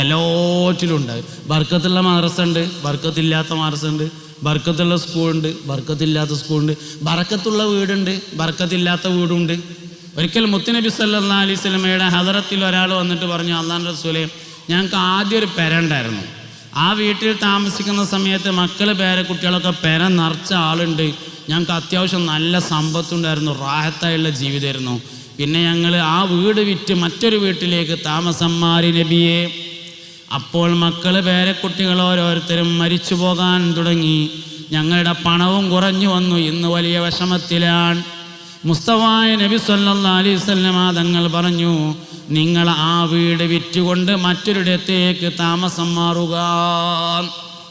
എല്ലാറ്റിലും ഉണ്ട്. ബർക്കത്തുള്ള മദ്രസ ഉണ്ട്, ബർക്കത്തില്ലാത്ത മദ്രസ ഉണ്ട്, ബർക്കത്തുള്ള സ്കൂളുണ്ട്, ബർക്കത്തില്ലാത്ത സ്കൂളുണ്ട്, ബർക്കത്തുള്ള വീടുണ്ട്, ബർക്കത്തില്ലാത്ത വീടുണ്ട്. ഒരിക്കൽ മുത്തുനബി സല്ലല്ലാഹു അലൈഹി വസല്ലമയുടെ ഹദറത്തിൽ ഒരാൾ വന്നിട്ട് പറഞ്ഞു, അല്ലാഹുവിൻ്റെ റസൂലേ, ഞങ്ങൾക്ക് ആദ്യം ഒരു പെര ഉണ്ടായിരുന്നു. ആ വീട്ടിൽ താമസിക്കുന്ന സമയത്ത് മക്കൾ പേരക്കുട്ടികളൊക്കെ പെര നിറച്ച ആളുണ്ട്. ഞങ്ങൾക്ക് അത്യാവശ്യം നല്ല സമ്പത്തുണ്ടായിരുന്നു, റാഹത്തായുള്ള ജീവിതമായിരുന്നു. പിന്നെ ഞങ്ങൾ ആ വീട് വിറ്റ് മറ്റൊരു വീട്ടിലേക്ക് താമസം മാറി നബിയെ. അപ്പോൾ മക്കൾ പേരക്കുട്ടികൾ ഓരോരുത്തരും മരിച്ചു പോകാൻ തുടങ്ങി. ഞങ്ങളുടെ പണവും കുറഞ്ഞു വന്നു. ഇന്ന് വലിയ വിഷമത്തിലാണ്. മുസ്തഫായ നബി സല്ലല്ലാഹു അലൈഹി വസല്ലം തങ്ങൾ പറഞ്ഞു, നിങ്ങൾ ആ വീട് വിറ്റുകൊണ്ട് മറ്റൊരിടത്തേക്ക് താമസം മാറുക.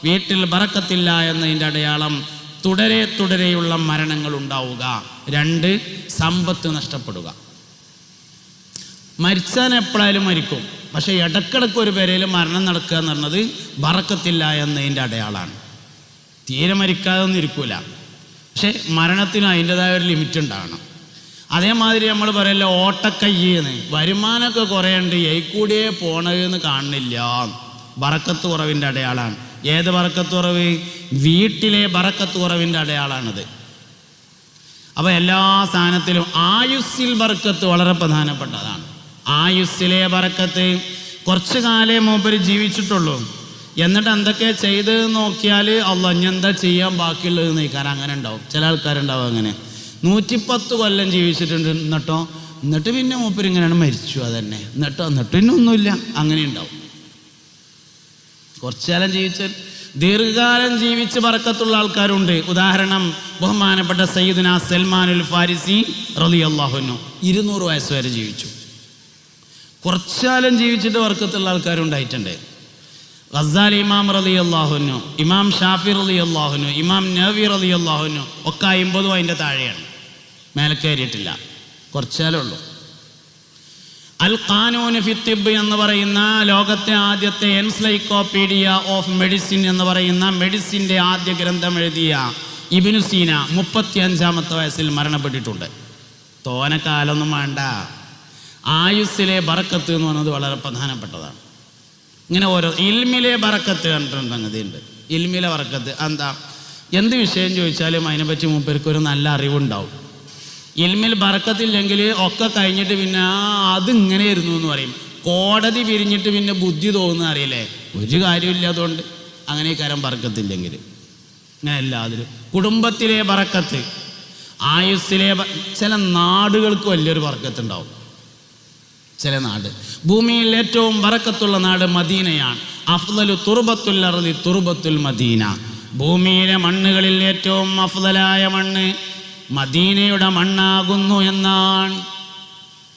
വീട്ടിൽ ബറക്കത്തില്ല എന്നതിൻ്റെ അടയാളം തുടരെയുള്ള മരണങ്ങൾ ഉണ്ടാവുക. 2, സമ്പത്ത് നഷ്ടപ്പെടുക. മരിച്ചാൻ എപ്പോഴായാലും മരിക്കും, പക്ഷേ ഇടക്കിടക്ക് ഒരു പേരയിൽ മരണം നടക്കുക എന്ന് പറഞ്ഞത് ബറക്കത്തില്ല എന്നതിൻ്റെ അടയാളമാണ്. തീരെ മരിക്കാതെ ഒന്നും ഇരിക്കൂല, പക്ഷെ മരണത്തിന് അതിൻ്റെതായ ഒരു ലിമിറ്റ് ഉണ്ടാകണം. അതേമാതിരി നമ്മൾ പറയല്ല ഓട്ടക്കയ്യെന്ന്, വരുമാനമൊക്കെ കുറേ ഉണ്ട്, കൂടിയേ പോണതെന്ന് കാണുന്നില്ല, ബറക്കത്ത് കുറവിൻ്റെ അടയാളമാണ്. ഏത് ബറക്കത്ത് കുറവ്? വീട്ടിലെ ബറക്കത്ത് കുറവിൻ്റെ അടയാളാണിത്. അപ്പോൾ എല്ലാ സ്ഥാനത്തിലും ആയുസ്സിൽ ബറക്കത്ത് വളരെ പ്രധാനപ്പെട്ടതാണ്. ആയുസ്സിലെ ബറക്കത്ത്. കുറച്ച് കാലേ മൂപ്പര് ജീവിച്ചിട്ടുള്ളൂ, എന്നിട്ട് എന്തൊക്കെ ചെയ്ത് നോക്കിയാൽ അള്ളാ ഇനി എന്താ ചെയ്യാൻ ബാക്കിയുള്ളത് നീക്കാൻ അങ്ങനെ ഉണ്ടാവും. ചില ആൾക്കാരുണ്ടാവും അങ്ങനെ 110 കൊല്ലം ജീവിച്ചിട്ടുണ്ട്, എന്നിട്ട് പിന്നെ മൂപ്പര് ഇങ്ങനെയാണ് മരിച്ചു. അതന്നെ എന്നിട്ട് പിന്നെ ഒന്നുമില്ല, അങ്ങനെ ഉണ്ടാവും. കുറച്ചു കാലം ദീർഘകാലം ജീവിച്ച് ബറക്കത്തുള്ള ആൾക്കാരുണ്ട്. ഉദാഹരണം ബഹുമാനപ്പെട്ട സയ്യിദുനാ സൽമാനുൽ ഫാരിസി റളിയല്ലാഹു അൻഹു 200 വയസ്സ് വരെ ജീവിച്ചു. കുറച്ചു കാലം ജീവിച്ചിട്ട് ബറക്കത്തുള്ള ആൾക്കാരുണ്ടായിട്ടുണ്ട്. ഗസാലി ഇമാം റളിയല്ലാഹു അൻഹു, ഇമാം ഷാഫി റളിയല്ലാഹു അൻഹു, ഇമാം നവവി റളിയല്ലാഹു അൻഹു ഒക്കെ 50 അതിൻ്റെ താഴെയാണ്, മേലെ കയറിയിട്ടില്ല, കുറച്ചാലേ ഉള്ളൂ. അൽ ഖാനൂൻ ഫി തിബ് എന്ന് പറയുന്ന ലോകത്തെ ആദ്യത്തെ എൻസൈക്ലോപീഡിയ ഓഫ് മെഡിസിൻ എന്ന് പറയുന്ന മെഡിസിൻ്റെ ആദ്യ ഗ്രന്ഥം എഴുതിയ ഇബ്നു സീന 35-ാമത്തെ വയസ്സിൽ മരണപ്പെട്ടിട്ടുണ്ട്. തോനക്കാലൊന്നും വേണ്ട. ആയുസ്സിലെ ബറക്കത്ത് എന്ന് പറയുന്നത് വളരെ പ്രധാനപ്പെട്ടതാണ്. ഇങ്ങനെ ഓരോ ഇൽമിലെ ബറക്കത്ത് കണ്ടിട്ടുണ്ട്, സംഗതിയുണ്ട്. ഇൽമിലെ ബറക്കത്ത് എന്താ? എന്ത് വിഷയം ചോദിച്ചാലും അതിനെപ്പറ്റി മൂപ്പർക്ക് ഒരു നല്ല അറിവുണ്ടാവും. ഇൽമിൽ ബറക്കത്തില്ലെങ്കിൽ ഒക്കെ കഴിഞ്ഞിട്ട് പിന്നെ അതിങ്ങനെയായിരുന്നു എന്ന് പറയും. കോടതി പിരിഞ്ഞിട്ട് പിന്നെ ബുദ്ധി തോന്നുന്ന അറിയില്ലേ, ഒരു കാര്യമില്ലാത്തതുകൊണ്ട്. അങ്ങനെ കാര്യം ബറക്കത്തില്ലെങ്കിൽ അങ്ങനെ എല്ലാത്തിലും. കുടുംബത്തിലെ ബറക്കത്ത്, ആയുസ്സിലെ ചില നാടുകൾക്ക് വലിയൊരു ബറക്കത്തുണ്ടാവും. ചില നാട്, ഭൂമിയിൽ ഏറ്റവും ബറക്കത്തുള്ള നാട് മദീനയാണ്. അഫ്ളലു തുർബത്തുൽ അർളി തുർബത്തുൽ മദീന. ഭൂമിയിലെ മണ്ണുകളിൽ ഏറ്റവും അഫ്ളലായ മണ്ണ് മദീനയുടെ മണ്ണാകുന്നു എന്നാണ്.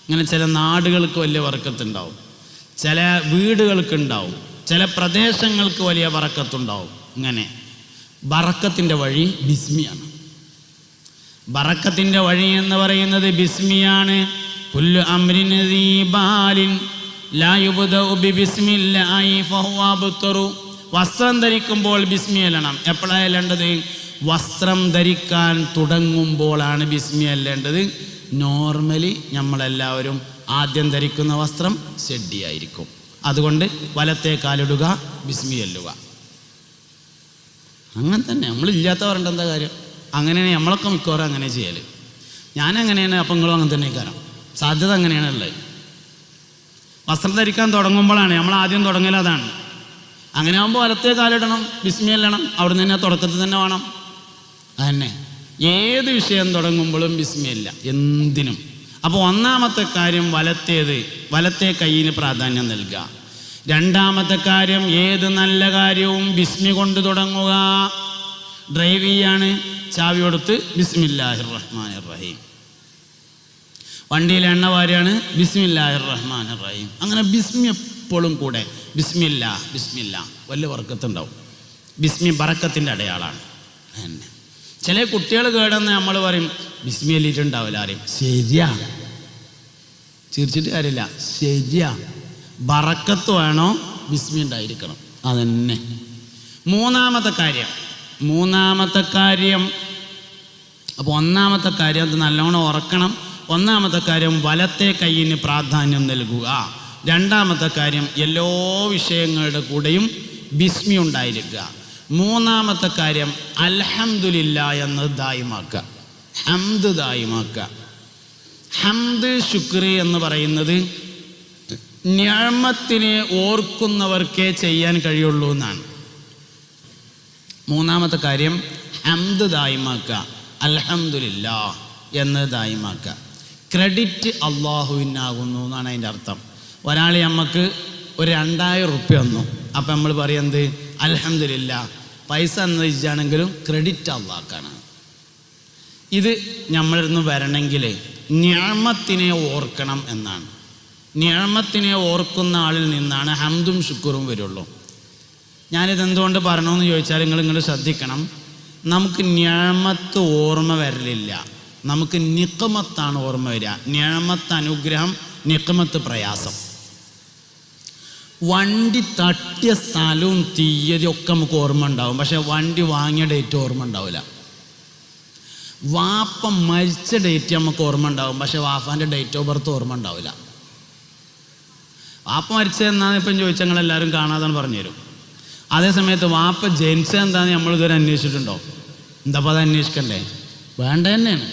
ഇങ്ങനെ ചില നാടുകൾക്ക് വലിയ ബറക്കത്തുണ്ടാവും, ചില വീടുകൾക്കുണ്ടാവും, ചില പ്രദേശങ്ങൾക്ക് വലിയ ബറക്കത്തുണ്ടാവും. ഇങ്ങനെ ബറക്കത്തിൻ്റെ വഴി ബിസ്മിയാണ്. ബറക്കത്തിൻ്റെ വഴി എന്ന് പറയുന്നത് ബിസ്മിയാണ്. കുല്ലു അംരിൻ ദീ ബാലിൻ ലാ യുബ്ദഉ ബിസ്മില്ലാഹി ഫഹുവ അബ്തറു. വസ്ത്രം ധരിക്കുമ്പോൾ ബിസ്മി ചൊല്ലണം. എപ്പോഴാണ് ചൊല്ലേണ്ടത്? വസ്ത്രം ധരിക്കാൻ തുടങ്ങുമ്പോഴാണ് ബിസ്മി ചൊല്ലേണ്ടത്. നോർമലി നമ്മളെല്ലാവരും ആദ്യം ധരിക്കുന്ന വസ്ത്രം ഷെഡ്ഡിയായിരിക്കും. അതുകൊണ്ട് വലത്തെ കാലിടുക, ബിസ്മി ചൊല്ലുക. അങ്ങനെ തന്നെ. നമ്മളില്ലാത്തവരുണ്ട്, എന്താ കാര്യം? അങ്ങനെയാണ് നമ്മളൊക്കെ മിക്കവാറും അങ്ങനെ ചെയ്യൽ. ഞാനങ്ങനെയാണ്, അപ്പം നിങ്ങളും അങ്ങനെ തന്നെ കാരണം സാധ്യത അങ്ങനെയാണുള്ളത്. വസ്ത്രം ധരിക്കാൻ തുടങ്ങുമ്പോഴാണ് നമ്മൾ ആദ്യം തുടങ്ങൽ. അതാണ്. അങ്ങനെ ആകുമ്പോൾ വലത്തെ കാലിടണം, ബിസ്മി ചൊല്ലണം. അവിടെ നിന്ന് തന്നെ തുടക്കത്തിൽ തന്നെ വേണം. അതന്നെ ഏത് വിഷയം തുടങ്ങുമ്പോഴും ബിസ്മില്ല, എന്തിനും. അപ്പോൾ ഒന്നാമത്തെ കാര്യം വലത്തെ കയ്യിന് പ്രാധാന്യം നൽകുക. രണ്ടാമത്തെ കാര്യം ഏത് നല്ല കാര്യവും ബിസ്മി കൊണ്ട് തുടങ്ങുക. ഡ്രൈവ് ചെയ്യാണ്, ചാവി കൊടുത്ത് ബിസ്മില്ലാഹിർ റഹ്മാനിർ റഹീം. വണ്ടിയിൽ എണ്ണ വാരിയാണ്, ബിസ്മില്ലാഹിർ റഹ്മാനിർ റഹീം. അങ്ങനെ ബിസ്മി എപ്പോഴും കൂടെ. ബിസ്മില്ല വലിയ ബറക്കത്തുണ്ടാവും. ബിസ്മി ബറക്കത്തിൻ്റെ അടയാളാണ്. തന്നെ ചില കുട്ടികൾ കേടെന്ന് നമ്മൾ പറയും ബിസ്മി എല്ലിട്ടുണ്ടാവില്ല, അറിയും. ശരിയാ, ചിരിച്ചിട്ട് കാര്യമില്ല, ശരിയാ. ബറക്കത്ത് വേണോ, ബിസ്മി ഉണ്ടായിരിക്കണം. അതന്നെ. മൂന്നാമത്തെ കാര്യം അപ്പോൾ ഒന്നാമത്തെ കാര്യം അത് നല്ലോണം ഉറക്കണം. ഒന്നാമത്തെ കാര്യം വലത്തെ കയ്യിന് പ്രാധാന്യം നൽകുക. രണ്ടാമത്തെ കാര്യം എല്ലാ വിഷയങ്ങളുടെ കൂടെയും ബിസ്മി ഉണ്ടായിരിക്കുക. മൂന്നാമത്തെ കാര്യം അൽഹംദുലില്ലാ എന്നത് ദായിമാക്കുക, ഹംദ് ദായിമാക്കുക. ഹംദ് ശുക്രി എന്ന് പറയുന്നത് നിഅമത്തിനെ ഓർക്കുന്നവർക്കേ ചെയ്യാൻ കഴിയുള്ളൂ എന്നാണ്. മൂന്നാമത്തെ കാര്യം ഹംദ് ദായിമാക്കുക, അൽഹംദുലില്ലാ എന്ന് ദായിമാക്കുക. ക്രെഡിറ്റ് അള്ളാഹുവിനാകുന്നു എന്നാണ് അതിൻ്റെ അർത്ഥം. ഒരാൾ നമുക്ക് ഒരു 2000 റുപ്യ തന്നു, അപ്പം നമ്മൾ പറയുന്നത് അൽഹംദുലില്ലാ, പൈസ എന്നതിച്ചാണെങ്കിലും ക്രെഡിറ്റ് അള്ളാഹ്ക്കാണ്. ഇത് നമ്മളിരുന്ന് വരണമെങ്കിൽ നിഅമത്തിനെ ഓർക്കണം എന്നാണ്. നിഅമത്തിനെ ഓർക്കുന്ന ആളിൽ നിന്നാണ് ഹംദും ശുക്റും വരുള്ളൂ. ഞാനിതെന്തുകൊണ്ട് പറയണമെന്ന് ചോദിച്ചാൽ നിങ്ങൾ ശ്രദ്ധിക്കണം. നമുക്ക് നിഅമത്ത് ഓർമ്മ വരലില്ല, നമുക്ക് നിഖ്മത്താണ് ഓർമ്മ വരിക. നിഅമത്ത് അനുഗ്രഹം, നിഖ്മത്ത് പ്രയാസം. വണ്ടി തട്ടിയ സ്ഥലവും തീയതിയും ഒക്കെ നമുക്ക് ഓർമ്മ ഉണ്ടാവും, പക്ഷെ വണ്ടി വാങ്ങിയ ഡേറ്റ് ഓർമ്മ ഉണ്ടാവില്ല. വാപ്പ മരിച്ച ഡേറ്റ് നമുക്ക് ഓർമ്മ ഉണ്ടാവും, പക്ഷെ വാപ്പാൻ്റെ ഡേറ്റ് ഓഫ് ബർത്ത് ഓർമ്മ ഉണ്ടാവില്ല. വാപ്പ മരിച്ചതെന്നാണ് ഇപ്പം ചോദിച്ചാൽ ഞങ്ങളെല്ലാവരും കാണാതാണ് പറഞ്ഞുതരും. അതേസമയത്ത് വാപ്പ ജനിച്ചത് എന്താണെന്ന് നമ്മളിതുവരെ അന്വേഷിച്ചിട്ടുണ്ടോ? എന്താ അപ്പോൾ അത് അന്വേഷിക്കണ്ടേ? വേണ്ട തന്നെയാണ്.